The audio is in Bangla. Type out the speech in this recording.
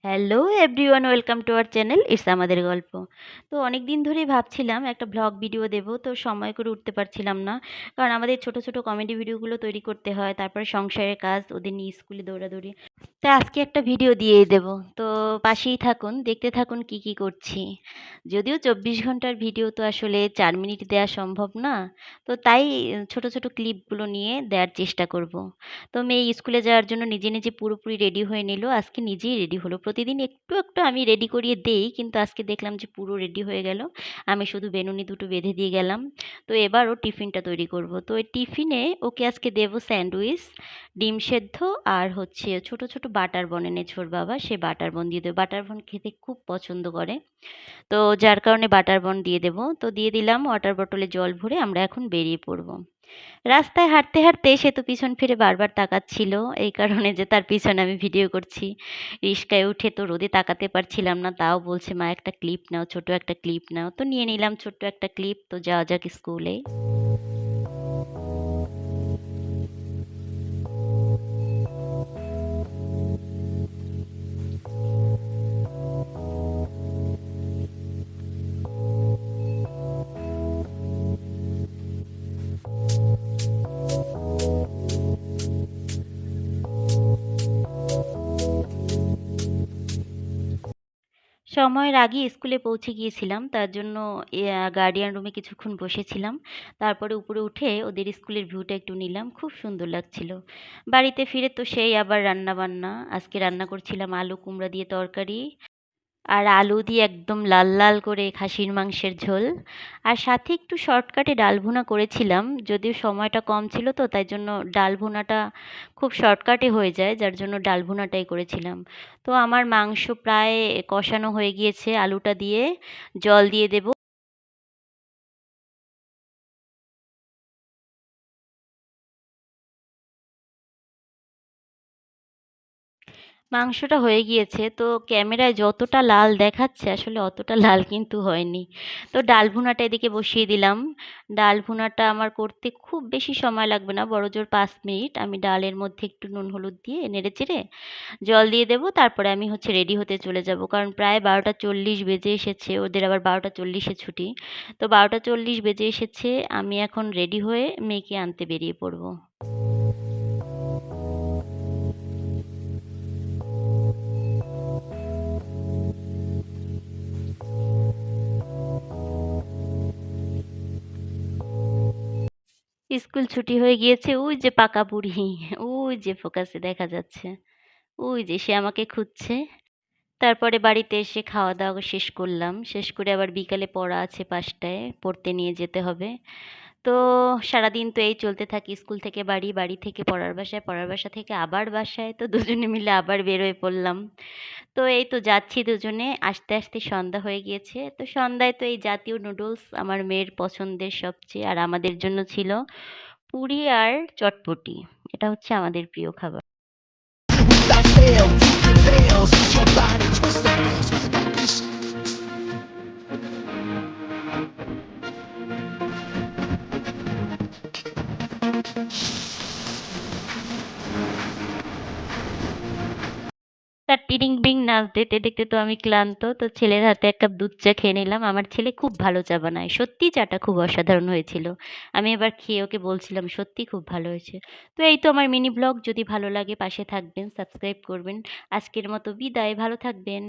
Hello everyone, welcome to our channel it's আমাদের গল্প। তো অনেক দিন ধরেই ভাবছিলাম একটা ভ্লগ ভিডিও দেবো, তো সময় করে উঠতে পারছিলাম না। কারণ আমাদের ছোট ছোট কমেডি ভিডিওগুলো তৈরি করতে হয়, তারপরে সংসারের কাজ, ওদের নিয়ে স্কুলে দৌড়াদৌড়ি। তা আজকে একটা ভিডিও দিয়েই দেবো, তো পাশেই থাকুন, দেখতে থাকুন কি কি করছি। যদিও 24 ঘন্টার ভিডিও তো আসলে 4 মিনিট দেওয়া সম্ভব না, তো তাই ছোট ছোট ক্লিপগুলো নিয়ে দেওয়ার চেষ্টা করব। তো মেয়ে স্কুলে যাওয়ার জন্য নিজে নিজে পুরোপুরি রেডি হয়ে নিল, আজকে নিজেই রেডি হলো। প্রতিদিন একটু একটু আমি রেডি করিয়ে দেই, কিন্তু আজকে দেখলাম যে পুরো রেডি হয়ে গেল। আমি শুধু বেনুনি দুটো বেঁধে দিয়ে গেলাম। তো এবার ও টিফিনটা তৈরি করব। তো এই টিফিনে ওকে আজকে দেবো স্যান্ডউইচ, ডিম সেদ্ধ, আর হচ্ছে ছোট ছোট বাটার বন এনেছে ওর বাবা, সে বাটার বন দিয়ে দেবো। বাটার বন খেতে খুব পছন্দ করে, তো যার কারণে বাটার বন দিয়ে দেবো। তো দিয়ে দিলাম, ওয়াটার বটলে জল ভরে আমরা এখন বেরিয়ে পড়ব। রাস্তায় হাঁটতে হাঁটতে সে তো পিছন ফিরে বারবার তাকাচ্ছিল, এই কারণে যে তার পিছনে আমি ভিডিও করছি। রিস্কায় উঠে তো রোদে তাকাতে পারছিলাম না, তাও বলছে মা একটা ক্লিপ নাও, ছোট একটা ক্লিপ নাও। তো নিয়ে নিলাম ছোট্ট একটা ক্লিপ। তো যাওয়া যাক স্কুলে। সময়ের আগে স্কুলে পৌঁছে গিয়েছিলাম, তার জন্য গার্ডিয়ান রুমে কিছুক্ষণ বসেছিলাম। তারপরে উপরে উঠে ওদের স্কুলের ভিউটা একটু নিলাম, খুব সুন্দর লাগছিল। বাড়িতে ফিরে তো সেই আবার রান্না বান্না। আজকে রান্না করছিলাম আলু কুমড়া দিয়ে তরকারি, আর আলু দিয়ে একদম লাল লাল করে খাসির মাংসের ঝোল। আর সাথে একটু শর্টকাটে ডাল ভুনা করেছিলাম, যদিও সময়টা কম ছিল, তো তাই জন্য ডাল ভুনাটা খুব শর্টকাটে হয়ে যায়, যার জন্য ডাল ভুনাটাই করেছিলাম। তো আমার মাংস প্রায় কষানো হয়ে গিয়েছে, আলুটা দিয়ে জল দিয়ে দেব। মাংসটা হয়ে গিয়েছে, তো ক্যামেরায় যতটা লাল দেখাচ্ছে আসলে অতটা লাল কিন্তু হয়নি। তো ডাল ভুনাটা এদিকে বসিয়ে দিলাম। ডাল ভুনাটা আমার করতে খুব বেশি সময় লাগবে না, বড়জোর 5 মিনিট। আমি ডালের মধ্যে একটু নুন হলুদ দিয়ে নেড়ে চেড়ে জল দিয়ে দেবো, তারপরে আমি হচ্ছে রেডি হতে চলে যাব। কারণ প্রায় 12টা 40 বেজে এসেছে, ওদের আবার 12টা 40-এ ছুটি। তো 12টা 40 বেজে এসেছে, আমি এখন রেডি হয়ে মেয়েকে আনতে বেরিয়ে পড়বো। স্কুল ছুটি হয়ে গিয়েছে, ওই যে পাকা বুড়ি, ওই যে ফোকাসে দেখা যাচ্ছে, ওই যে সে আমাকে খুঁজছে। তারপরে বাড়িতে এসে খাওয়া দাওয়া শেষ করলাম, শেষ করে আবার বিকালে পড়া আছে 5টায়, পড়তে নিয়ে যেতে হবে। তো সারাদিন তো এই চলতে থাকে, স্কুল থেকে বাড়ি, বাড়ি থেকে পড়ার বাসায়, পড়ার বাসা থেকে আবার বাসায়, তো দুজনে মিলে আবার বেরোয় পড়লাম। তো এই তো যাচ্ছি দুজনে, আসতে আসতে সন্ধ্যা হয়ে গিয়েছে। তো সন্ধ্যায় তো এই জাতীয় নুডলস আমার মেয়ের পছন্দের সবচেয়ে, আর আমাদের জন্য ছিল পুরি আর চটপটি। এটা হচ্ছে আমাদের প্রিয় খাবার। তার টিডিং বিং নাচ দেখতে দেখতে তো আমি ক্লান্ত, তো ছেলের হাতে 1 কাপ দুধ চা খেয়ে নিলাম। আমার ছেলে খুব ভালো চা বানায়, সত্যি চাটা খুব অসাধারণ হয়েছিল। আমি এবার খেয়ে ওকে বলছিলাম সত্যি খুব ভালো হয়েছে। তো এই তো আমার মিনি ব্লগ, যদি ভালো লাগে পাশে থাকবেন, সাবস্ক্রাইব করবেন। আজকের মতো বিদায়, ভালো থাকবেন।